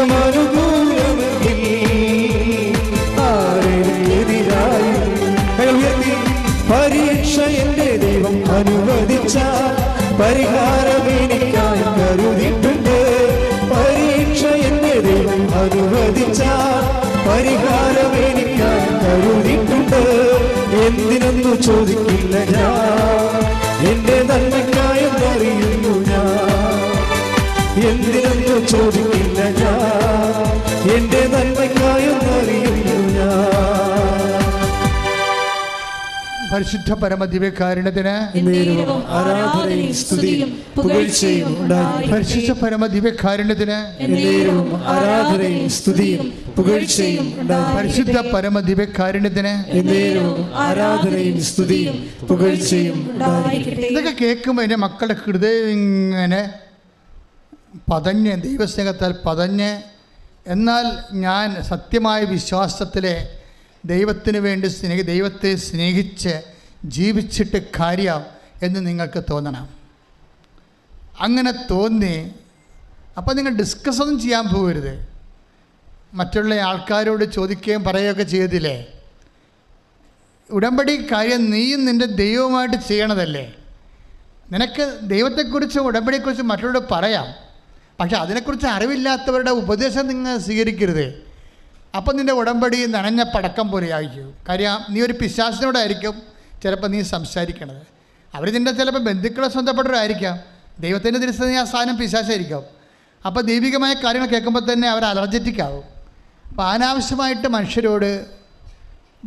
ദൈവമനുകൂലമെങ്കിൽ ആരെതിരായി പരീക്ഷ എന്റെ ദൈവം അനുവദിച്ച പരിഹാരം എനിക്കായി കരുതിയിട്ടുണ്ട്. പരീക്ഷ എന്റെ ദൈവം അനുവദിച്ച പരിഹാരം എനിക്കായി കരുതിയിട്ടുണ്ട്. എന്തിനൊന്നു ചോദിക്കില്ല ഞാൻ, എന്റെ നന്മയ്ക്കായെന്നറിയുന്നു ഞാൻ. എന്തിനൊന്നു ചോദിക്കില്ല ഞാൻ, എന്റെ നന്മയ്ക്കായെന്നറിയുന്നു ഞാൻ. പരിശുദ്ധ പരമദിവ്യകാരുണ്യത്തിന് ആരാധനയും സ്തുതിയും പുകഴ്ചയും ഉണ്ടായിരിക്കട്ടെ. പരിശുദ്ധ പരമദിവ്യകാരുണ്യത്തിന് ആരാധനയും സ്തുതിയും പുകഴ്ചയും ഉണ്ടായിരിക്കട്ടെ. പരിശുദ്ധ പരമദിവ്യകാരുണ്യത്തിന് ആരാധനയും സ്തുതിയും പുകഴ്ചയും ഉണ്ടായിരിക്കട്ടെ. ഇതൊക്കെ കേൾക്കുമ്പോൾ എൻ്റെ മക്കളുടെ ഹൃദയം ഇങ്ങനെ പതഞ്ഞ്, ദൈവസ്നേഹത്താൽ പതഞ്ഞ്, എന്നാൽ ഞാൻ സത്യമായ വിശ്വാസത്തിലെ ദൈവത്തിന് വേണ്ടി ദൈവത്തെ സ്നേഹിച്ച് ജീവിച്ചിട്ട് കാര്യം എന്ന് നിങ്ങൾക്ക് തോന്നണം. അങ്ങനെ തോന്നി അപ്പോൾ നിങ്ങൾ ഡിസ്കസ് ഒന്നും ചെയ്യാൻ പോകരുത്. മറ്റുള്ള ആൾക്കാരോട് ചോദിക്കുകയും പറയുകയൊക്കെ ചെയ്തില്ലേ? ഉടമ്പടി കാര്യം നീയും നിൻ്റെ ദൈവവുമായിട്ട് ചെയ്യണതല്ലേ. നിനക്ക് ദൈവത്തെക്കുറിച്ച് ഉടമ്പടിയെക്കുറിച്ച് മറ്റുള്ളവരോട് പറയാം, പക്ഷെ അതിനെക്കുറിച്ച് അറിവില്ലാത്തവരുടെ ഉപദേശം നിങ്ങൾ സ്വീകരിക്കരുത്. അപ്പം നിൻ്റെ ഉടമ്പടി നനഞ്ഞ പടക്കം പോലെ ആയിരിക്കും. കാര്യം നീ ഒരു പിശാചിനോടായിരിക്കും ചിലപ്പോൾ നീ സംസാരിക്കണത്. അവർ നിൻ്റെ ചിലപ്പോൾ ബന്ധുക്കളെ സ്വന്തപ്പെട്ടവരായിരിക്കാം. ദൈവത്തിൻ്റെ ദൃശ്യത്തിൽ ആ സാധനം പിശാചായിരിക്കും. അപ്പോൾ ദൈവികമായ കാര്യങ്ങൾ കേൾക്കുമ്പോൾ തന്നെ അവർ അലർജറ്റിക് ആവും. അപ്പോൾ അനാവശ്യമായിട്ട് മനുഷ്യരോട്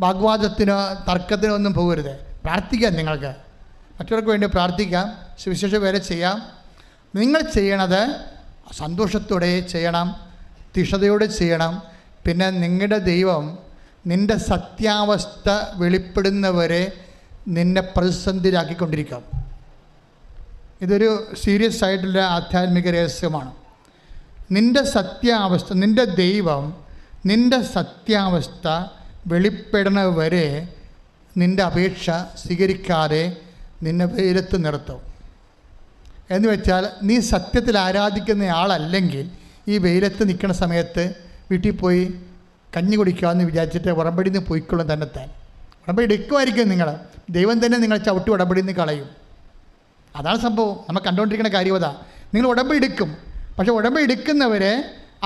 വാഗ്വാദത്തിനോ തർക്കത്തിനോ ഒന്നും പോകരുത്. പ്രാർത്ഥിക്കാം, നിങ്ങൾക്ക് മറ്റവർക്ക് വേണ്ടി പ്രാർത്ഥിക്കാം, സുവിശേഷ വേല ചെയ്യാം. നിങ്ങൾ ചെയ്യണത് സന്തോഷത്തോടെ ചെയ്യണം, തീഷ്ണതയോടെ ചെയ്യണം. പിന്നെ നിങ്ങളുടെ ദൈവം നിൻ്റെ സത്യാവസ്ഥ വെളിപ്പെടുന്നവരെ നിന്നെ പ്രതിസന്ധിയിലാക്കിക്കൊണ്ടിരിക്കും. ഇതൊരു സീരിയസ് ആയിട്ടുള്ള ആധ്യാത്മിക രഹസ്യമാണ്. നിൻ്റെ സത്യാവസ്ഥ, നിൻ്റെ ദൈവം നിൻ്റെ സത്യാവസ്ഥ വെളിപ്പെടുന്നവരെ നിൻ്റെ അപേക്ഷ സ്വീകരിക്കാതെ നിന്നെ വെയിലത്ത് നിർത്തും. എന്ന് വെച്ചാൽ നീ സത്യത്തിൽ ആരാധിക്കുന്ന ആളല്ലെങ്കിൽ ഈ വെയിലത്ത് നിൽക്കുന്ന സമയത്ത് വീട്ടിൽ പോയി കഞ്ഞി കുടിക്കാമെന്ന് വിചാരിച്ചിട്ട് ഉടമ്പടിയിൽ നിന്ന് പോയിക്കൊള്ളും തന്നെത്താൻ. ഉടമ്പടി എടുക്കുമായിരിക്കും നിങ്ങൾ, ദൈവം തന്നെ നിങ്ങൾ ചവിട്ടി ഉടമ്പടിയിൽ നിന്ന് കളയും. അതാണ് സംഭവം. നമ്മൾ കണ്ടുകൊണ്ടിരിക്കുന്ന കാര്യം അതാ. നിങ്ങൾ ഉടമ്പടി എടുക്കും, പക്ഷേ ഉടമ്പടി എടുക്കുന്നവരെ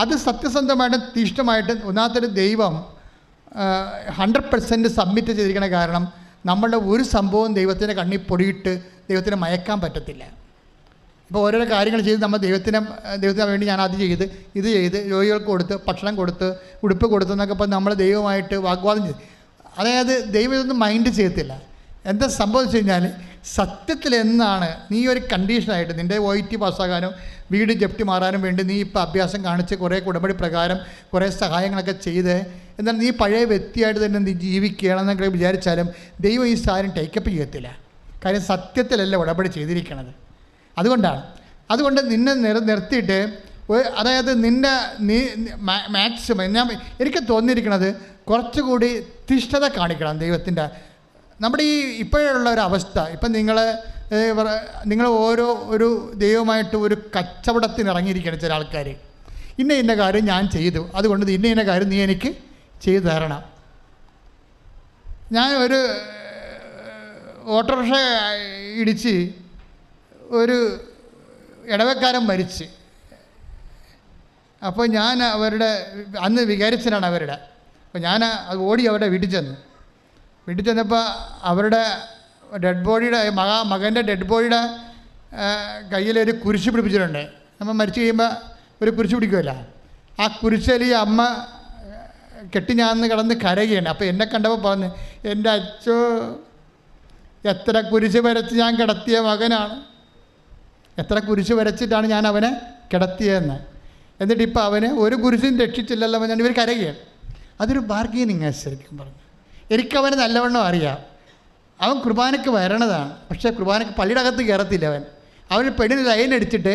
അത് സത്യസന്ധമായിട്ടും തീഷ്ണമായിട്ടും ഒന്നാമത്തെ ദൈവം 100% സബ്മിറ്റ് ചെയ്തിരിക്കണ കാരണം നമ്മളുടെ ഒരു സംഭവം ദൈവത്തിൻ്റെ കണ്ണിൽ പൊടിയിട്ട് ദൈവത്തിനെ മയക്കാൻ പറ്റത്തില്ല. ഇപ്പോൾ ഓരോരോ കാര്യങ്ങൾ ചെയ്ത് നമ്മൾ ദൈവത്തിന് വേണ്ടി ഞാൻ അത് ചെയ്ത് ഇത് ചെയ്ത് രോഗികൾക്ക് കൊടുത്ത് ഭക്ഷണം കൊടുത്ത് ഉടുപ്പ് കൊടുത്ത് എന്നൊക്കെ ഇപ്പോൾ നമ്മൾ ദൈവമായിട്ട് വാഗ്വാദം ചെയ്ത്, അതായത് ദൈവം ഇതൊന്നും മൈൻഡ് ചെയ്യത്തില്ല. എന്താ സംഭവിച്ചു കഴിഞ്ഞാൽ സത്യത്തിൽ എന്നാണ് നീ ഒരു കണ്ടീഷനായിട്ട് നിൻ്റെ OIT പാസ്സാകാനും വീട് ജപ്തി മാറാനും വേണ്ടി നീ ഇപ്പോൾ അഭ്യാസം കാണിച്ച് കുറേ ഉടമ്പടി പ്രകാരം കുറേ സഹായങ്ങളൊക്കെ ചെയ്ത് എന്നാൽ നീ പഴയ വ്യക്തിയായിട്ട് തന്നെ നീ ജീവിക്കുകയാണെന്നൊക്കെ വിചാരിച്ചാലും ദൈവം ഈ സാധനം ടേക്കപ്പ് ചെയ്യത്തില്ല. കാര്യം സത്യത്തിലല്ല ഉടമ്പടി ചെയ്തിരിക്കണത്. അതുകൊണ്ട് നിന്നെ നിർത്തിയിട്ട് അതായത് നിൻ്റെ മാക്സിമം എനിക്ക് തോന്നിയിരിക്കുന്നത് കുറച്ചുകൂടി തീഷ്ണത കാണിക്കണം ദൈവത്തിൻ്റെ. നമ്മുടെ ഈ ഇപ്പോഴുള്ള ഒരു അവസ്ഥ, ഇപ്പം നിങ്ങൾ ഓരോ ഒരു ദൈവമായിട്ട് ഒരു കച്ചവടത്തിന് ഇറങ്ങിയിരിക്കണം. ചില ആൾക്കാർ ഇന്ന കാര്യം ഞാൻ ചെയ്തു, അതുകൊണ്ട് ഇന്ന കാര്യം നീ എനിക്ക് ചെയ്തു തരണം. ഞാൻ ഒരു ഓട്ടോറിക്ഷ ഇടിച്ച് ഒരു ഇടവക്കാരൻ മരിച്ച്, അപ്പോൾ ഞാൻ അവരുടെ അന്ന് വികാരിച്ചനാണ് അവരുടെ. അപ്പോൾ ഞാൻ അത് ഓടി അവരുടെ വീട്ടിൽ ചെന്നപ്പോൾ അവരുടെ ഡെഡ് ബോഡിയുടെ മകൻ്റെ ഡെഡ് ബോഡിയുടെ കയ്യിലൊരു കുരിശ് പിടിപ്പിച്ചിട്ടുണ്ട്. നമ്മൾ മരിച്ചു കഴിയുമ്പോൾ ഒരു കുരിശ് പിടിക്കുമല്ലോ, ആ കുരിശിൽ ഈ അമ്മ കെട്ടിഞ്ഞാന്ന് കിടന്ന് കരയുകയാണ്. അപ്പോൾ എന്നെ കണ്ടപ്പോൾ പറഞ്ഞു, എൻ്റെ അച്ഛോ എത്ര കുരിശ് വരച്ച് ഞാൻ കിടത്തിയ മകനാണ്, എത്ര കുരിശ് വരച്ചിട്ടാണ് ഞാൻ അവനെ കിടത്തിയതെന്ന്. എന്നിട്ട് ഇപ്പോൾ അവന് ഒരു കുരിശും രക്ഷിച്ചില്ലല്ലോ ഞാൻ ഇവർ കരയുകയാണ്. അതൊരു ബാർഗെയിനിങ് ശരിക്കും പറഞ്ഞു. എനിക്കവന് നല്ലവണ്ണം അറിയാം. അവൻ കുർബാനയ്ക്ക് വരണതാണ്, പക്ഷേ കുർബാനയ്ക്ക് പള്ളിയുടെ അകത്ത് കയറത്തില്ല. അവന് പെണ്ണിന് ലൈൻ അടിച്ചിട്ട്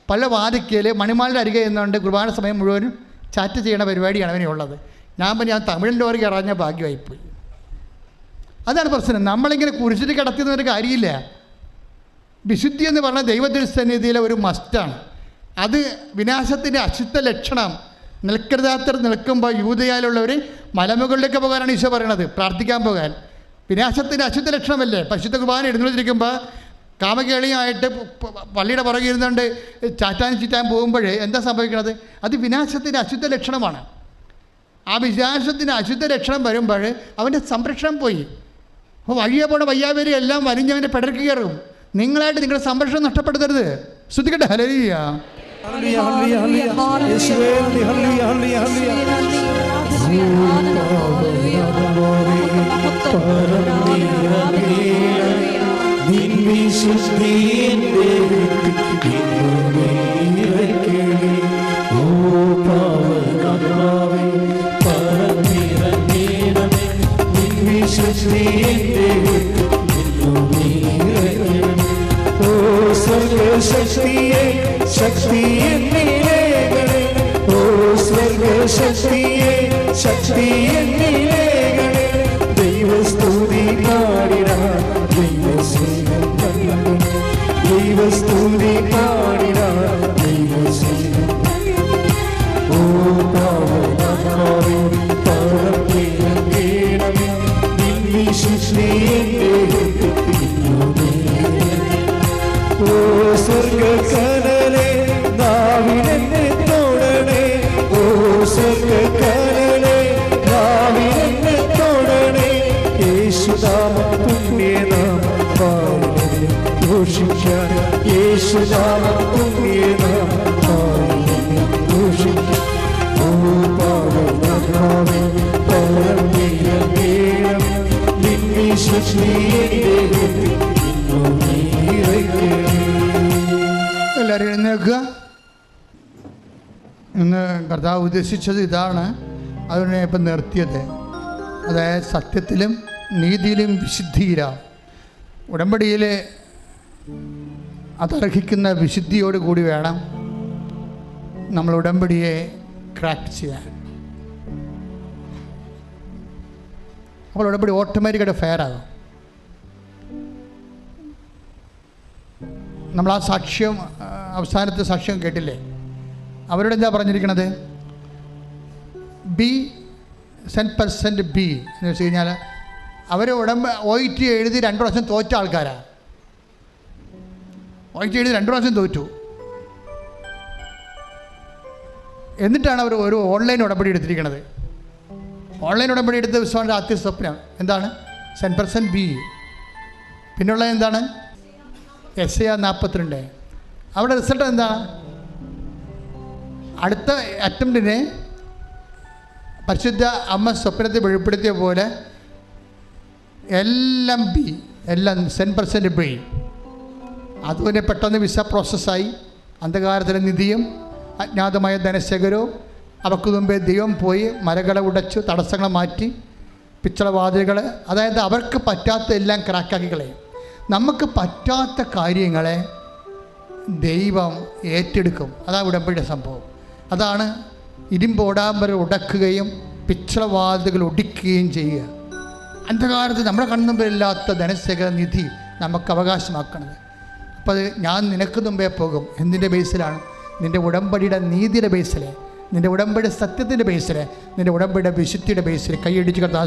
പല വാതിക്കൽ മണിമാലിൻ്റെ അരികെ എന്നുകൊണ്ട് കുർബാന സമയം മുഴുവനും ചാറ്റ് ചെയ്യണ പരിപാടിയാണ് അവനെ ഉള്ളത്. ഞാൻ തമിഴിൻ്റെ ഓർക്ക് ഇറങ്ങിയ ഭാഗ്യമായിപ്പോയി. അതാണ് പ്രശ്നം. നമ്മളിങ്ങനെ കുരിശിട്ട് കിടത്തുന്നൊരു കാര്യമില്ല. വിശുദ്ധി എന്ന് പറഞ്ഞാൽ ദൈവത്തിൻ്റെ സന്നിധിയിലെ ഒരു മസ്റ്റാണ്. അത് വിനാശത്തിൻ്റെ അശുദ്ധ ലക്ഷണം നിൽക്കരുതാത്തർ നിൽക്കുമ്പോൾ യൂദയാലുള്ളവർ മലമുകളിലേക്ക് പോകാനാണ് ഈശോ പറയണത്, പ്രാർത്ഥിക്കാൻ പോകാൻ. വിനാശത്തിൻ്റെ അശുദ്ധ ലക്ഷണമല്ലേ? പരിശുദ്ധ കുർബാന എഴുന്നള്ളിച്ചിരിക്കുമ്പോൾ കാമകേളിയായിട്ട് പള്ളിയുടെ പുറകെ ഇരുന്നുകൊണ്ട് ചീറ്റാൻ പോകുമ്പോൾ എന്താ സംഭവിക്കുന്നത്? അത് വിനാശത്തിൻ്റെ അശുദ്ധ ലക്ഷണമാണ്. ആ വിനാശത്തിൻ്റെ അശുദ്ധ ലക്ഷണം വരുമ്പോൾ അവൻ്റെ സംരക്ഷണം പോയി. അപ്പോൾ വഴിയെ പോണ വയ്യാവരി എല്ലാം വലിഞ്ഞവൻ്റെ പിടർക്ക് കയറും. നിങ്ങളായിട്ട് നിങ്ങളുടെ സംരക്ഷണം നഷ്ടപ്പെടുത്തരുത്. ശ്രദ്ധിക്കട്ടെ. ഹല്ലേലൂയ. ശക്തിയെ ശക്തിയെ നീലേകളെ, ഓ സ്വർഗ ശക്തിയെ ശക്തിയെ നീലേകളെ, ദൈവസ്തുതി പാടിടാൻ ദൈവസ്നേഹം കണ്ടു, ദൈവസ്തുതി പാടിടാൻ ദൈവസ്നേഹം. ഓ പാവനാത്മാവേ പാടത്തിറങ്ങണമേ, നിൻ വിശുദ്ധിയെ ഓ സ്വർഗക്കനലെ നാവിനെന്നെ തൊടണേ, ഓ സ്വർഗക്കനലെ നാവിനെന്നെ തൊടണേ, യേശുനാമം പുണ്യനാമം പാടി ഘോഷിക്കാൻ, യേശുനാമം പുണ്യനാമം പാടി ഘോഷിക്കാൻ. ഓ പാവനാത്മാവേ പാടത്തിറങ്ങണം, നിൻ വിശുദ്ധിയെ എല്ലാവരും എഴുന്നേൽക്കുക. ഇന്ന് കർത്താവ് ഉദ്ദേശിച്ചത് ഇതാണ്, അതുകൊണ്ട് ഇപ്പം നിർത്തിയത്. അതായത് സത്യത്തിലും നീതിയിലും വിശുദ്ധിയിലാ. ഉടമ്പടിയിൽ അതർഹിക്കുന്ന വിശുദ്ധിയോടുകൂടി വേണം നമ്മൾ ഉടമ്പടിയെ ക്രാക്ക് ചെയ്യാൻ. അപ്പോൾ ഉടമ്പടി ഓട്ടോമാറ്റിക്കായിട്ട് ഫെയർ ആകും. നമ്മൾ ആ സാക്ഷ്യം, അവസാനത്തെ സാക്ഷ്യം കേട്ടില്ലേ? അവരോട് എന്താ പറഞ്ഞിരിക്കണത്? ബി 10% ബി എന്ന് വെച്ച് കഴിഞ്ഞാൽ അവർ OIT എഴുതി 2 പ്രാവശ്യം തോറ്റ ആൾക്കാരാണ്. OIT എഴുതി 2 പ്രാവശ്യം തോറ്റു. എന്നിട്ടാണ് അവർ ഒരു ഓൺലൈൻ ഉടമ്പടി എടുത്തിരിക്കുന്നത്. ഓൺലൈൻ ഉടമ്പടി എടുത്ത വിശ്വാസ ആദ്യ സ്വപ്നം എന്താണ്? 10% ബി. പിന്നുള്ളത് എന്താണ്? SAR 42. അവിടെ റിസൾട്ട് എന്താണ്? അടുത്ത അറ്റംപ്റ്റിനെ പരിശുദ്ധ അമ്മ സ്വപ്നത്തെ വെളിപ്പെടുത്തിയ പോലെ എല്ലാം ബി, എല്ലാം 10% ബി. അതുപോലെ പെട്ടെന്ന് വിസ പ്രോസസ്സായി. അന്ധകാരത്തിലെ നിധിയും അജ്ഞാതമായ ധനശേഖരവും അവർക്ക് മുമ്പേ ദൈവം പോയി മരകളെ ഉടച്ചു, തടസ്സങ്ങളെ മാറ്റി, പിച്ചളവാതിലുകൾ, അതായത് അവർക്ക് പറ്റാത്ത എല്ലാം ക്രാക്കാക്കി കളയും. നമുക്ക് പറ്റാത്ത കാര്യങ്ങളെ ദൈവം ഏറ്റെടുക്കും. അതാണ് ഉടമ്പടിയുടെ സംഭവം. അതാണ് ഇരുമ്പോടാമ്പര ഉടക്കുകയും പിച്ചളവാതിലുകൾ ഒടിക്കുകയും ചെയ്യുക. അന്ധകാലത്ത് നമ്മുടെ കണ്ണുമ്പിലില്ലാത്ത ധനശേഖര നിധി നമുക്ക് അവകാശമാക്കണത്. അപ്പോൾ അത് ഞാൻ നിനക്ക് മുമ്പേ പോകും. എന്തിൻ്റെ ബേസിലാണ്? നിൻ്റെ ഉടമ്പടിയുടെ നീതിയുടെ ബേസിൽ, നിൻ്റെ ഉടമ്പടി സത്യത്തിൻ്റെ ബേസിൽ, നിൻ്റെ ഉടമ്പടിയുടെ വിശുദ്ധിയുടെ ബേസിൽ കൈയടിച്ച് കർത്താവ്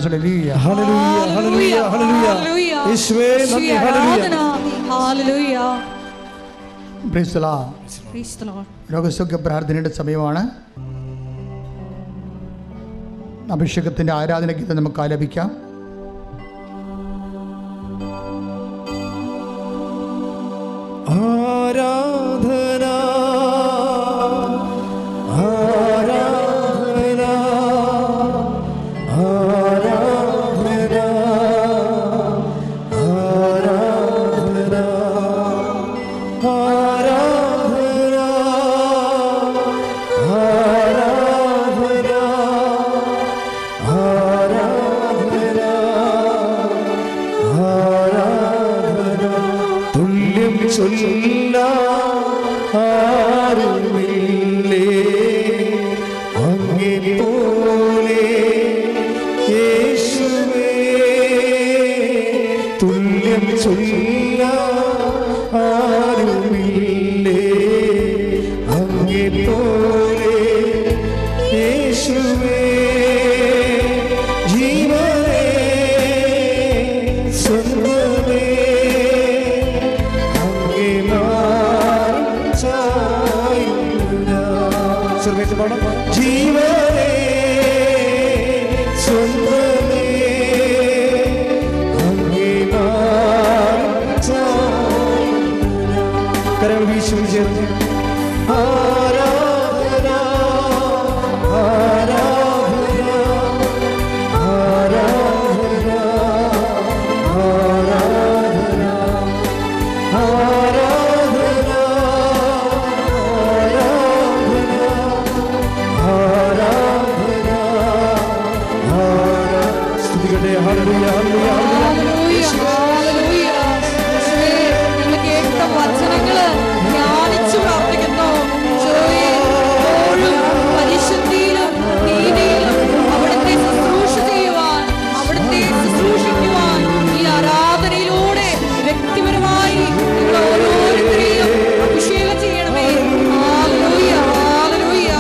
രോഗസൗഖ്യ പ്രാർത്ഥനയുടെ സമയമാണ്. അഭിഷേകത്തിൻ്റെ ആരാധന ഗീതം നമുക്ക് ആലപിക്കാം. ആരാധന ആരാധന പാടാം. ജീവനേ സ്വന്തമേ അങ്ങേ കരങ്ങൾ വീശി ചേർന്ന് ആരാധന ആരാധന ആരാധന ആരാധന ആരാധന ആരാധന ആരാധന സ്തുതിക്കട്ടെ. Hallelujah hallelujah hallelujah. ഞങ്ങൾ കേട്ട വചനങ്ങള് ധ്യാനിച്ചു പ്രാർത്ഥിക്കുന്നു. പരിശുദ്ധിയിലും നീതിയിലും അവിടുത്തെ ശുശ്രൂഷ ചെയ്യുവാൻ, അവിടുത്തെ ശുശ്രൂഷിക്കുവാൻ ഈ ആരാധനയിലൂടെ വ്യക്തിപരമായി നിങ്ങൾ ഓരോരുത്തരെയും അഭിഷേകം ചെയ്യണമേ. Hallelujah hallelujah.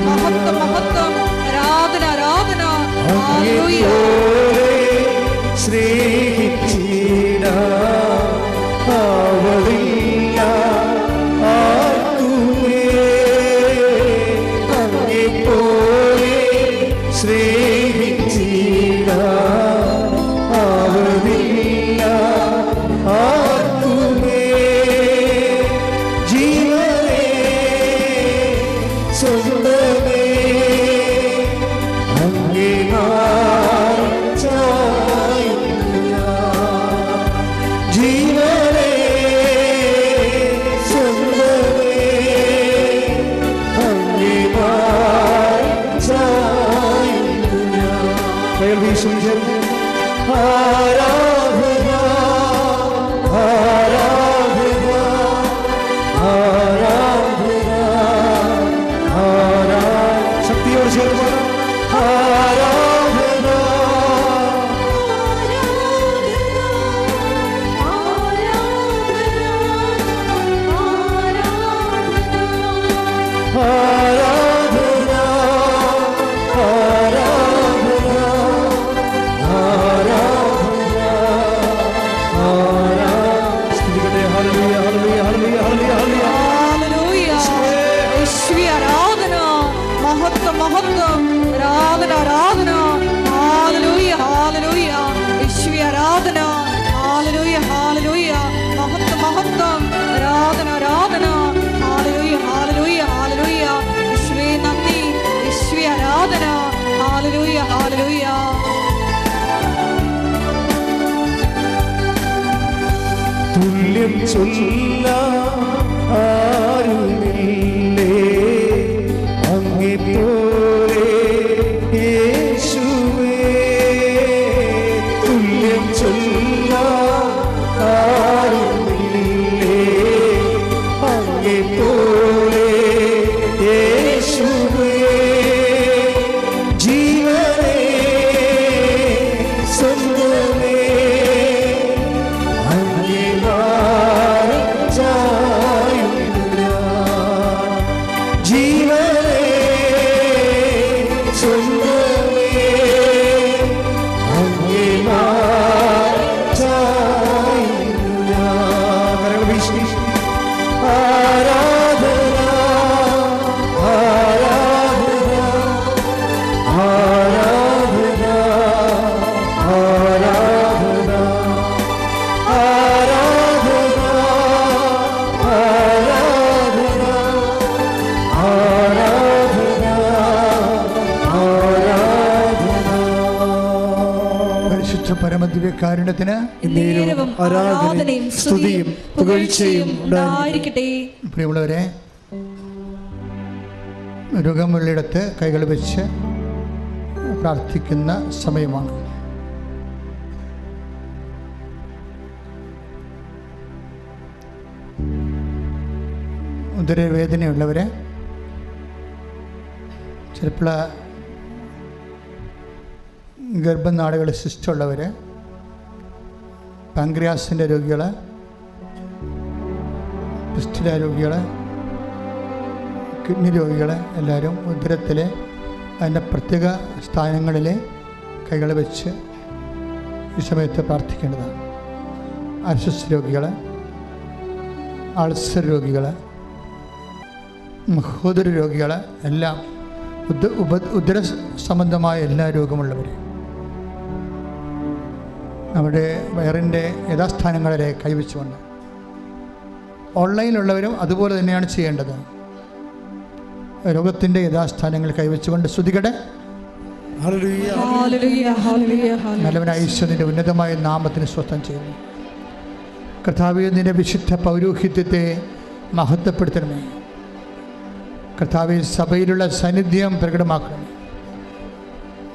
മഹത്വം മഹത്വം. ആരാധന ആരാധന. ഹല്ലേലൂയ. ആരാധന ആരാധന ആരാധന ആരാധന ശക്തിയോട് ചേർന്ന് ആരാധന മഹത്വം ആരാധന ആരാധന. Hallelujah hallelujah. യേശുവേ ആരാധന. Hallelujah hallelujah. മഹത്വം മഹത്വം. ആരാധന ആരാധന. Hallelujah hallelujah hallelujah. യേശുവേ നന്ദി. യേശുവേ ആരാധന. Hallelujah hallelujah. തുല്യം ചൊല്ലാൻ ആരുമില്ലേ അങ്ങേപ്പോലെ യേശുവേ. തുല്യം ചൊല്ലാൻ ആരുമില്ലേ അങ്ങേപ്പോലെ യേശുവേ. ജീവനേ സ്വന്തമേ പരമദിവ്യകാരുണ്യത്തിന് ആരാധനയും സ്തുതിയും പുകഴ്ചയും ഉണ്ടായിരിക്കട്ടെ. പ്രിയമുള്ളവരെ, രോഗമുള്ളിടത്ത് കൈകൾ വെച്ച് പ്രാർത്ഥിക്കുന്ന സമയമാണ്. ഉദരവേദനയുള്ളവരെ, ചിലപ്പോൾ ഗർഭനാടുകൾ സിസ്റ്റുള്ളവർ, പാങ്ക്രിയാസിൻ്റെ രോഗികൾ, പിസ്റ്റുല രോഗികൾ, കിഡ്നി രോഗികൾ എല്ലാവരും ഉദരത്തിലെ അതിൻ്റെ പ്രത്യേക സ്ഥാനങ്ങളിൽ കൈകൾ വെച്ച് ഈ സമയത്ത് പ്രാർത്ഥിക്കേണ്ടതാണ്. അർശസ് രോഗികൾ, അൾസർ രോഗികൾ, മഹോദര രോഗികൾ എല്ലാം ഉദര സംബന്ധമായ എല്ലാ രോഗമുള്ളവരെ നമ്മുടെ വയറിൻ്റെ യഥാസ്ഥാനങ്ങളെ കൈവച്ചുകൊണ്ട്, ഓൺലൈനിലുള്ളവരും അതുപോലെ തന്നെയാണ് ചെയ്യേണ്ടത്. രോഗത്തിൻ്റെ യഥാസ്ഥാനങ്ങൾ കൈവച്ചുകൊണ്ട് സ്തുതിക്കട്ടെ. നല്ലവനായ ഈശ്വരൻ്റെ ഉന്നതമായ നാമത്തിന് സ്വസ്ഥം ചെയ്യുന്നു. കർത്താവേ, നിന്റെ വിശുദ്ധ പൗരോഹിത്യത്തെ മഹത്വപ്പെടുത്തണമേ. കർത്താവേ, സഭയിലുള്ള സാന്നിധ്യം പ്രകടമാക്കണമേ.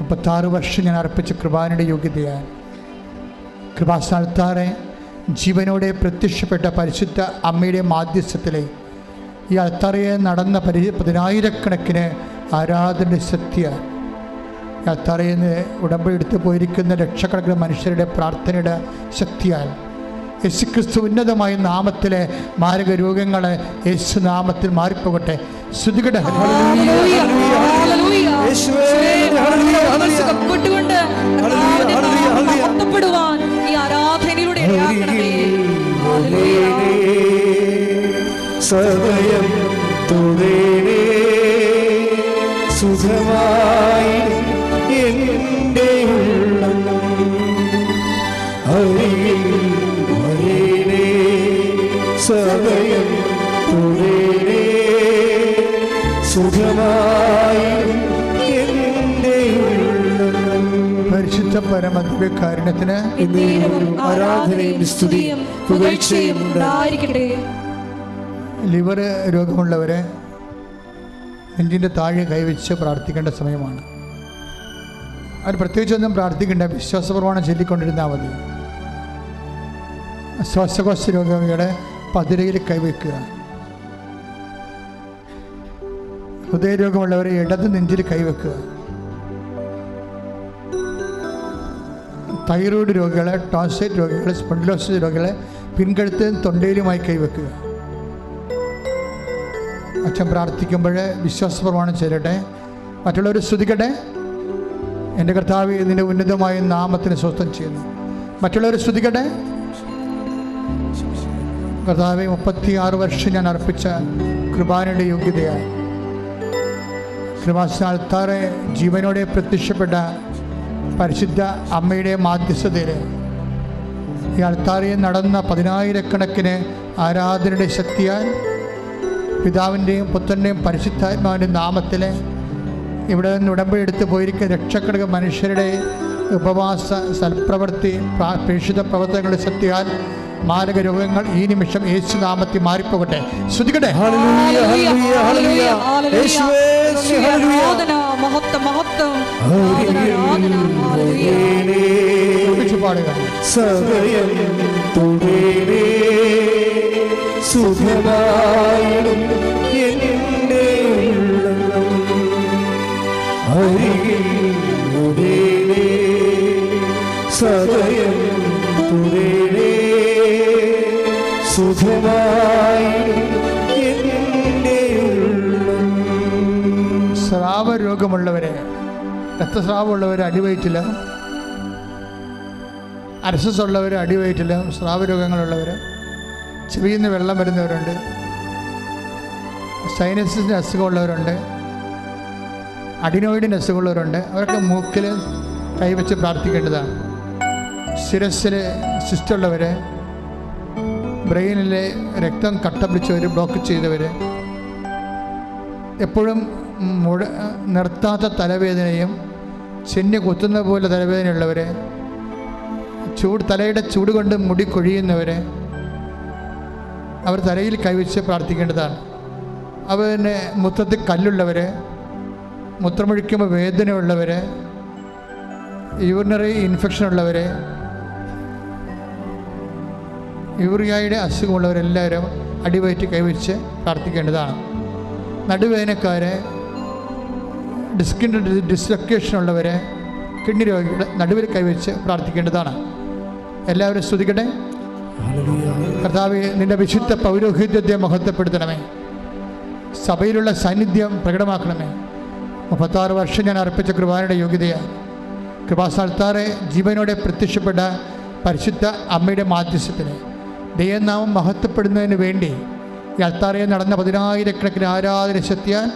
36 വർഷം ഞാൻ അർപ്പിച്ച കൃപാനയുടെ യോഗ്യതയാൽ കൃപാസ്ഥാനത്താറെ ജീവനോടെ പ്രത്യക്ഷപ്പെട്ട പരിശുദ്ധ അമ്മയുടെ മാധ്യസ്ഥത്തിലെ ഈ അൾത്താറയെ നടന്ന 10,000-കണക്കിന് ആരാധന ശക്തിയാൽ, ഈ അൾത്താറയിൽ നിന്ന് ഉടമ്പടി എടുത്തു പോയിരിക്കുന്ന ലക്ഷക്കണക്കിന് മനുഷ്യരുടെ പ്രാർത്ഥനയുടെ ശക്തിയാൽ യേശുക്രിസ്തു ഉന്നതമായ നാമത്തിലെ മാരക രോഗങ്ങളെ യേശു നാമത്തിൽ മാറിപ്പോകട്ടെ. ശ്രുതികട സദയം തുടരേ സുഖമായി എൻ്റെ ഉള്ളം അരികിൽ സദയം തുടരേ സുഖമായി എൻ്റെ ഉള്ളം. പരിശുദ്ധ പരമദിവ്യകാരുണ്യത്തിന് ആരാധനയും സ്തുതിയും പുകഴ്ചയും ഉണ്ടായിരിക്കട്ടെ. ലിവർ രോഗമുള്ളവരെ നെഞ്ചിൻ്റെ താഴെ കൈവച്ച് പ്രാർത്ഥിക്കേണ്ട സമയമാണ്. അത് പ്രത്യേകിച്ചൊന്നും പ്രാർത്ഥിക്കേണ്ട, വിശ്വാസപ്രമാണം ചൊല്ലിക്കൊണ്ടിരുന്നാൽ മതി. ശ്വാസകോശ രോഗിയുടെ പതിരയിൽ കൈവയ്ക്കുക. ഹൃദയരോഗമുള്ളവരെ ഇടത് നെഞ്ചിൽ കൈവയ്ക്കുക. തൈറോയ്ഡ് രോഗികളെ, ടോൺസൈറ്റ് രോഗികളെ, സ്പോണ്ടിലോസിസ് രോഗികളെ പിൻകഴുത്തും തൊണ്ടയിലുമായി കൈവയ്ക്കുക. അച്ഛൻ പ്രാർത്ഥിക്കുമ്പോൾ വിശ്വാസപ്രമാണം ചെയ്യട്ടെ, മറ്റുള്ളവർ സ്തുതിക്കട്ടെ. എൻ്റെ കർത്താവ് നിന്റെ ഉന്നതമായ നാമത്തിന് സ്വസ്ഥം ചെയ്യുന്നു. മറ്റുള്ളവർ സ്തുതിക്കട്ടെ. കർത്താവെ, 36 വർഷം ഞാൻ അർപ്പിച്ച കൃപാനയുടെ യോഗ്യതയായി കൃപാസ്ഥാനത്താറെ ജീവനോടെ പ്രത്യക്ഷപ്പെട്ട പരിശുദ്ധ അമ്മയുടെ മാധ്യസ്ഥതയിൽ ഈ അൾത്താരയിൽ നടന്ന 10,000-കണക്കിന് ആരാധനയുടെ ശക്തിയാൽ പിതാവിൻ്റെയും പുത്രൻ്റെയും പരിശുദ്ധാത്മാവിൻ്റെയും നാമത്തിൽ ഇവിടെ നിന്ന് ഉടമ്പടി എടുത്ത് പോയിരിക്കുന്ന ലക്ഷക്കണക്കിന് മനുഷ്യരുടെ ഉപവാസ സൽപ്രവൃത്തി പ്രേക്ഷിത പ്രവർത്തനങ്ങളുടെ ശക്തിയാൽ മാരക രോഗങ്ങൾ ഈ നിമിഷം യേശു നാമത്തിൽ മാറിപ്പോകട്ടെ. ശ്രുതികട്ടെ. പാടുക. സുഖമായിടും എൻ്റെ അരികിൽ സദയം തുടരേ സുഖമായിടും എൻ്റെ സ്രാവ രോഗമുള്ളവരെ, രക്തസ്രാവമുള്ളവർ അടിവയറ്റിൽ, അരസസ് ഉള്ളവർ അടിവയറ്റിൽ, സ്രാവ രോഗങ്ങളുള്ളവർ, ചെവിയിൽ നിന്ന് വെള്ളം വരുന്നവരുണ്ട്, സൈനസിൻ്റെ അസുഖമുള്ളവരുണ്ട്, അഡിനോയിഡിൻ്റെ അസുഖമുള്ളവരുണ്ട്. അവരൊക്കെ മൂക്കിൽ കൈവച്ച് പ്രാർത്ഥിക്കേണ്ടതാണ്. ശിരസ്സിൽ സിസ്റ്റുള്ളവർ, ബ്രെയിനിലെ രക്തം കട്ട പിടിച്ചവർ, ബ്ലോക്ക് ചെയ്തവർ, എപ്പോഴും നിർത്താത്ത തലവേദനയും ചെന്നി കുത്തുന്ന പോലെ തലവേദനയുള്ളവർ, തലയുടെ ചൂട് കൊണ്ട് മുടി കൊഴിയുന്നവർ, അവർ തലയിൽ കൈവച്ച് പ്രാർത്ഥിക്കേണ്ടതാണ്. അവന് മൂത്രത്തിൽ കല്ലുള്ളവർ, മൂത്രമൊഴിക്കുമ്പോൾ വേദനയുള്ളവർ, യൂറിനറി ഇൻഫെക്ഷൻ ഉള്ളവർ, യൂറിയയുടെ അസുഖമുള്ളവരെല്ലാവരും അടിവയറ്റ് കൈവച്ച് പ്രാർത്ഥിക്കേണ്ടതാണ്. നടുവേദനക്കാർ, ഡിസ്കിൻ്റെ ഡിസ്ലൊക്കേഷൻ ഉള്ളവർ, കിഡ്നി രോഗികൾ നടുവിൽ കൈവച്ച് പ്രാർത്ഥിക്കേണ്ടതാണ്. എല്ലാവരും സ്തുതിക്കട്ടെ. കർത്താവേ, നിന്റെ വിശുദ്ധ പൗരോഹിത്യത്തെ മഹത്വപ്പെടുത്തണമേ. സഭയിലുള്ള സാന്നിധ്യം പ്രകടമാക്കണമേ. 36 വർഷം ഞാൻ അർപ്പിച്ച കൃപാനയുടെ യോഗ്യതയാണ് കൃപാസ്ഥാനത്താറെ ജീവനോടെ പ്രത്യക്ഷപ്പെട്ട പരിശുദ്ധ അമ്മയുടെ മാധ്യസ്ഥത്തിന് ദൈവനാമം മഹത്വപ്പെടുന്നതിന് വേണ്ടി ഈ അൾത്താറയിൽ നടന്ന 10,000-കണക്കിന് ആരാധന ശക്തിയാൽ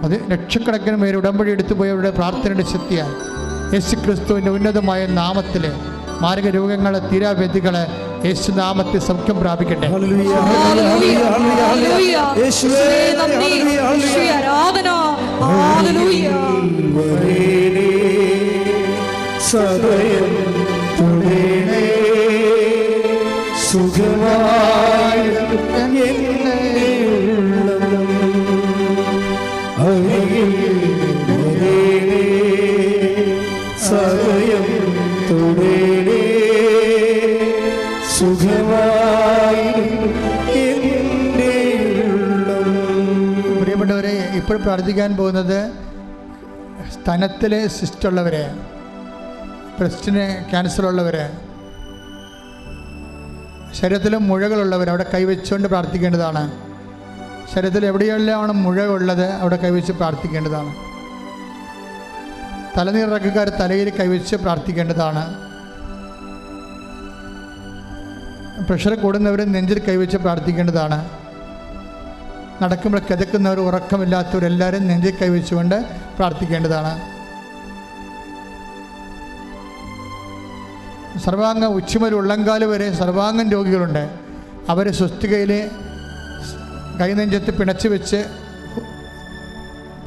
അത് ലക്ഷക്കണക്കിന് പേര് ഉടമ്പടി എടുത്തു പോയവരുടെ പ്രാർത്ഥനയുടെ ശക്തിയാൽ യേശു ക്രിസ്തുവിൻ്റെ ഉന്നതമായ നാമത്തിൽ മാരക രോഗങ്ങളെ തീരാവ്യാധികളെ യേശു നാമത്തിൽ സൗഖ്യം പ്രാപിക്കട്ടെ. Hallelujah, hallelujah. യേശുവേ നന്ദി, യേശുവേ ആരാധന. ഹല്ലേലൂയ. സദയം തുടരണേ സുഖമായി എന്നെ ഉള്ളം അരികിൽ വരണേ സദയം തുടരണേ സുഖമായി എന്നെ ഉള്ളം. പ്രിയപ്പെട്ടവരെ, ഇപ്പോൾ പ്രാർത്ഥിക്കാൻ പോകുന്നത് സ്തനത്തിലെ സിസ്റ്റുള്ളവരെ, ബ്രസ്റ്റിന് ക്യാൻസറുള്ളവർ, ശരീരത്തിലും മുഴകളുള്ളവർ അവിടെ കൈവച്ചുകൊണ്ട് പ്രാർത്ഥിക്കേണ്ടതാണ്. ശരീരത്തിൽ എവിടെയെല്ലാമാണ് മുഴ ഉള്ളത് അവിടെ കൈവച്ച് പ്രാർത്ഥിക്കേണ്ടതാണ്. തലനീറിറക്കക്കാർ തലയിൽ കൈവച്ച് പ്രാർത്ഥിക്കേണ്ടതാണ്. പ്രഷർ കൂടുന്നവർ നെഞ്ചിൽ കൈവച്ച് പ്രാർത്ഥിക്കേണ്ടതാണ്. നടക്കുമ്പോൾ കിതക്കുന്നവർ, ഉറക്കമില്ലാത്തവരെല്ലാവരും നെഞ്ചിൽ കൈവച്ചുകൊണ്ട് പ്രാർത്ഥിക്കേണ്ടതാണ്. സർവാംഗ ഉച്ചിമൽ ഉള്ളങ്കാല് വരെ സർവാംഗം രോഗികളുണ്ട്. അവരെ സ്വസ്തികയിൽ കൈനെഞ്ചത്ത് പിണച്ച് വെച്ച്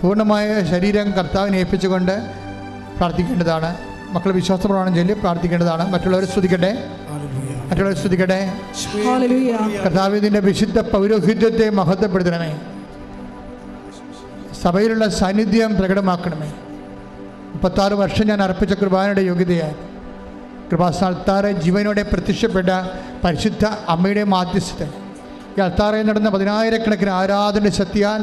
പൂർണ്ണമായ ശരീരം കർത്താവിനെ ഏൽപ്പിച്ചുകൊണ്ട് പ്രാർത്ഥിക്കേണ്ടതാണ്. മക്കൾ വിശ്വാസ പ്രമാണം ചൊല്ലി പ്രാർത്ഥിക്കേണ്ടതാണ്. മറ്റുള്ളവരെ സ്തുതിക്കട്ടെ, മറ്റുള്ളവരെ സ്തുതിക്കട്ടെ. ഹല്ലേലൂയ. കർത്താവിൻ്റെ വിശുദ്ധ പൗരോഹിത്യത്തെ മഹത്വപ്പെടുത്തണമേ. സഭയിലുള്ള സാന്നിധ്യം പ്രകടമാക്കണമേ. 36 വർഷം ഞാൻ അർപ്പിച്ച കുർബാനയുടെ യോഗ്യതയായി കൃപാസ്ഥാനത്താറെ ജീവനോടെ പ്രത്യക്ഷപ്പെട്ട പരിശുദ്ധ അമ്മയുടെ മാധ്യസ്ഥത, ഈ അൾത്താറയിൽ നടന്ന 10,000-കണക്കിന് ആരാധന ശക്തിയാൽ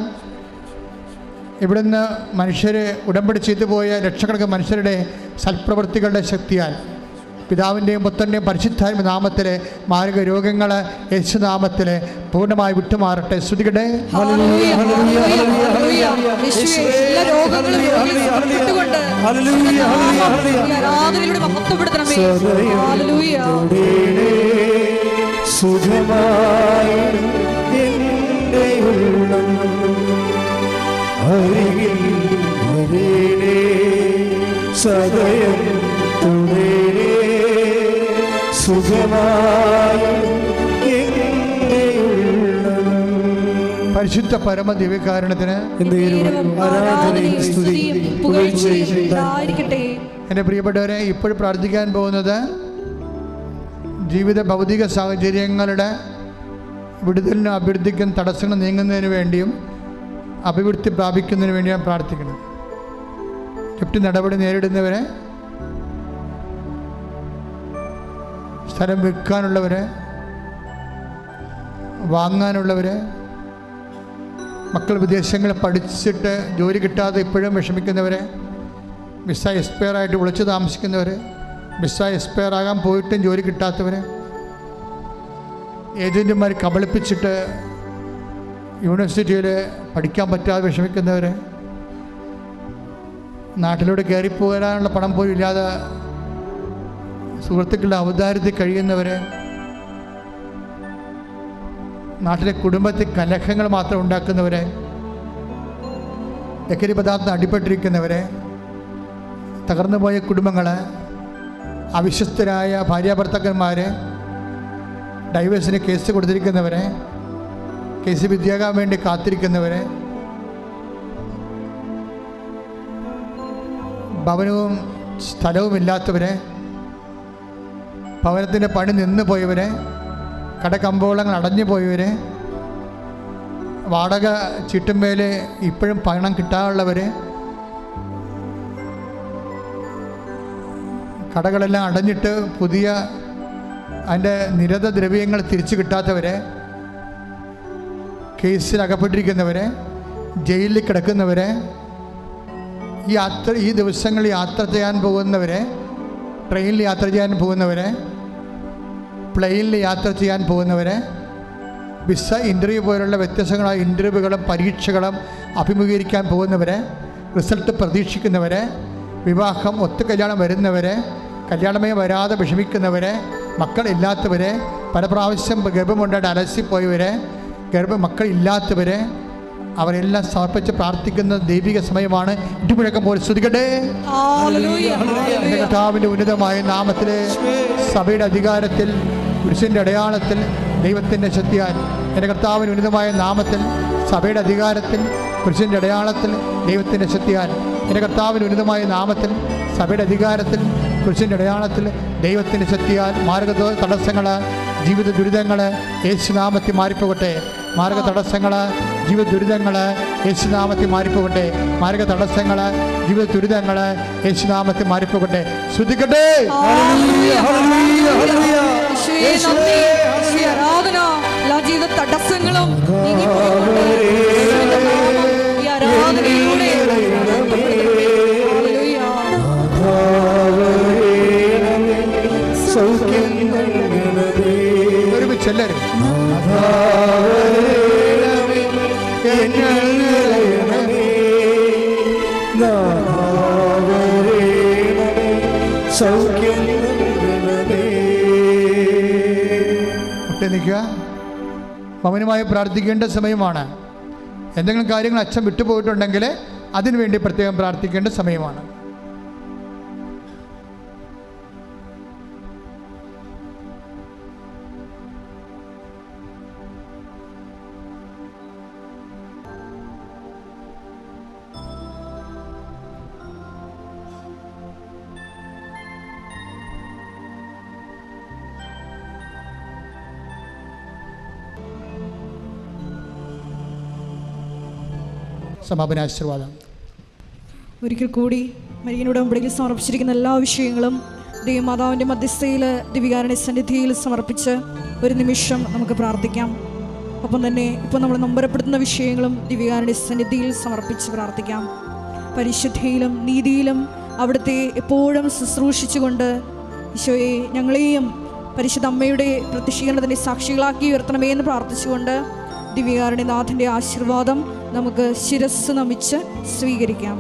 ഇവിടുന്ന് മനുഷ്യരെ ഉടമ്പടി ചെയ്തു പോയ ലക്ഷക്കണക്കിന് മനുഷ്യരുടെ സൽപ്രവൃത്തികളുടെ ശക്തിയാൽ പിതാവിൻ്റെയും പുത്രൻ്റെയും പരിശുദ്ധാത്മ നാമത്തിലെ മാരക രോഗങ്ങൾ യേശുനാമത്തിൽ പൂർണ്ണമായി വിട്ടുമാറട്ടെ. സ്തുതിക്കട്ടെ. Hallelujah, hallelujah, hallelujah. യേശുവേ എല്ലാ രോഗങ്ങളും വിട്ടുകൊണ്ട് ഹല്ലേലൂയ, ഹല്ലേലൂയ. ആരാധനയിലൂടെ മഹത്വപ്പെടുത്തണമേ. ഹല്ലേലൂയ. സുഖമായി എന്റെ ഉള്ളം അരികിൽ വരണേ സദയം തുടരണേ സുഖമായി എന്റെ ഉള്ളം. പരിശുദ്ധ പരമ ദിവ്യകാരുണ്യത്തിന് ആരാധനയും സ്തുതിയും പുകഴ്ചയും ഉണ്ടായിരിക്കട്ടെ. എൻ്റെ പ്രിയപ്പെട്ടവരെ, ഇപ്പോൾ പ്രാർത്ഥിക്കാൻ പോകുന്നത് ജീവിത ഭൗതിക സാഹചര്യങ്ങളുടെ വിടുതലിനും അഭിവൃദ്ധിക്കും തടസ്സങ്ങൾ നീങ്ങുന്നതിന് വേണ്ടിയും അഭിവൃദ്ധി പ്രാപിക്കുന്നതിന് വേണ്ടിയാണ് പ്രാർത്ഥിക്കുന്നത്. ജപ്തി നടപടി നേരിടുന്നവരെ, സ്ഥലം വിൽക്കാനുള്ളവർ, വാങ്ങാനുള്ളവർ, മക്കൾ വിദേശങ്ങളിൽ പഠിച്ചിട്ട് ജോലി കിട്ടാതെ ഇപ്പോഴും വിഷമിക്കുന്നവർ, വിസ എക്സ്പയറായിട്ട് വിളിച്ച് താമസിക്കുന്നവർ, വിസ എക്സ്പയർ ആകാൻ പോയിട്ടും ജോലി കിട്ടാത്തവർ, ഏജൻറ്റുമാർ കബളിപ്പിച്ചിട്ട് യൂണിവേഴ്സിറ്റിയിൽ പഠിക്കാൻ പറ്റാതെ വിഷമിക്കുന്നവർ, നാട്ടിലൂടെ കയറിപ്പോകാനുള്ള പണം പോലും ഇല്ലാതെ സുഹൃത്തുക്കളുടെ അവതാരത്തിൽ കഴിയുന്നവർ, നാട്ടിലെ കുടുംബത്തിൽ കലഹങ്ങൾ മാത്രം ഉണ്ടാക്കുന്നവർ, ലഹരി പദാർത്ഥം അടിപ്പെട്ടിരിക്കുന്നവർ, തകർന്നുപോയ കുടുംബങ്ങൾ, അവിശ്വസ്തരായ ഭാര്യാഭർത്താക്കന്മാർ, ഡൈവേഴ്സിന് കേസ് കൊടുത്തിരിക്കുന്നവർ, കേസ് വിദ്യാകാൻ വേണ്ടി കാത്തിരിക്കുന്നവർ, ഭവനവും സ്ഥലവും ഇല്ലാത്തവർ, ഭവനത്തിൻ്റെ പണി നിന്ന് പോയവർ, കടകമ്പോളങ്ങൾ അടഞ്ഞു പോയവർ, വാടക ചീട്ടുമേൽ ഇപ്പോഴും പണം കിട്ടാനുള്ളവർ, കടകളെല്ലാം അടഞ്ഞിട്ട് പുതിയ അതിൻ്റെ നിരത ദ്രവ്യങ്ങൾ തിരിച്ചു കിട്ടാത്തവർ, കേസിൽ അകപ്പെട്ടിരിക്കുന്നവർ, ജയിലിൽ കിടക്കുന്നവർ, ഈ ദിവസങ്ങളിൽ യാത്ര ചെയ്യാൻ പോകുന്നവർ, ട്രെയിനിൽ യാത്ര ചെയ്യാൻ പോകുന്നവർ, പ്ലെയിനിൽ യാത്ര ചെയ്യാൻ പോകുന്നവർ, വിസ ഇൻ്റർവ്യൂ പോലുള്ള വ്യത്യസ്തങ്ങളായ ഇൻ്റർവ്യൂകളും പരീക്ഷകളും അഭിമുഖീകരിക്കാൻ പോകുന്നവർ, റിസൾട്ട് പ്രതീക്ഷിക്കുന്നവർ, വിവാഹം ഒത്തുകല്യാണം വരുന്നവർ, കല്യാണമേ വരാതെ വിഷമിക്കുന്നവർ, മക്കളില്ലാത്തവർ, പല പ്രാവശ്യം ഗർഭമുണ്ടായിട്ട് അലസിപ്പോയവർ, മക്കളില്ലാത്തവർ, അവരെല്ലാം സമർപ്പിച്ച് പ്രാർത്ഥിക്കുന്ന ദൈവിക സമയമാണ്. ഇടിമുഴക്കം പോലെ സ്തുതിക്കട്ടെ. Hallelujah, hallelujah. കർത്താവിൻ്റെ ഉന്നതമായ നാമത്തിൽ, സഭയുടെ അധികാരത്തിൽ, കുരിശിൻ്റെ അടയാളത്തിൽ, ദൈവത്തിൻ്റെ ശക്തിയാൽ, എൻ്റെ കർത്താവിൻ്റെ ഉന്നതമായ നാമത്തിൽ, സഭയുടെ അധികാരത്തിൽ, കുരിശിൻ്റെ അടയാളത്തിൽ, ദൈവത്തിൻ്റെ ശക്തിയാൽ, എൻ്റെ കർത്താവിൻ്റെ ഉന്നതമായ നാമത്തിൽ, സഭയുടെ അധികാരത്തിൽ, കുരിശിൻ്റെ അടയാളത്തിൽ, ദൈവത്തിൻ്റെ ശക്തിയാൽ മാർഗ തടസ്സങ്ങൾ, ജീവിത ദുരിതങ്ങൾ യേശുനാമത്തിൽ മാറിപ്പോകട്ടെ. മാർഗ തടസ്സങ്ങൾ, ജീവിത ദുരിതങ്ങൾ യേശുനാമത്തിൽ മാറിപ്പോകട്ടെ. മാർഗ തടസ്സങ്ങൾ, ജീവിത ദുരിതങ്ങൾ യേശുനാമത്തിൽ മാറിപ്പോകട്ടെ. ശ്രദ്ധിക്കട്ടെ. ആരാധന, എല്ലാ ജീവിത തടസ്സങ്ങളും നീങ്ങിപ്പോയിക്കൊണ്ട് ഈ ആരാധനയിലൂടെ ഒരുമിച്ച് എല്ലാവരും മുട്ടി നിൽക്കുക. മൗനമായി പ്രാർത്ഥിക്കേണ്ട സമയമാണ്. എന്തെങ്കിലും കാര്യങ്ങൾ അച്ഛൻ വിട്ടുപോയിട്ടുണ്ടെങ്കിൽ അതിനുവേണ്ടി പ്രത്യേകം പ്രാർത്ഥിക്കേണ്ട സമയമാണ്. സമാപനാശീർവാദം. ഒരിക്കൽ കൂടി മരിയനോട് ഉടമ്പടിയിൽ സമർപ്പിച്ചിരിക്കുന്ന എല്ലാ വിഷയങ്ങളും ദൈവമാതാവിൻ്റെ മധ്യസ്ഥയിൽ ദിവികാരുണ്യ സന്നിധിയിൽ സമർപ്പിച്ച് ഒരു നിമിഷം നമുക്ക് പ്രാർത്ഥിക്കാം. ഒപ്പം തന്നെ ഇപ്പോൾ നമ്മൾ നൊമ്പരപ്പെടുത്തുന്ന വിഷയങ്ങളും ദിവികാരുണ്യ സന്നിധിയിൽ സമർപ്പിച്ച് പ്രാർത്ഥിക്കാം. പരിശുദ്ധിയിലും നീതിയിലും അവിടുത്തെ എപ്പോഴും ശുശ്രൂഷിച്ചുകൊണ്ട് ഈശോയെ ഞങ്ങളെയും പരിശുദ്ധ അമ്മയുടെ പ്രത്യക്ഷീകരണത്തിൻ്റെ സാക്ഷികളാക്കി ഉയർത്തണമേ എന്ന് പ്രാർത്ഥിച്ചുകൊണ്ട് ദിവ്യകാരുണ്യനാഥൻ്റെ ആശീർവാദം നമുക്ക് ശിരസ്സ് നമിച്ച് സ്വീകരിക്കാം.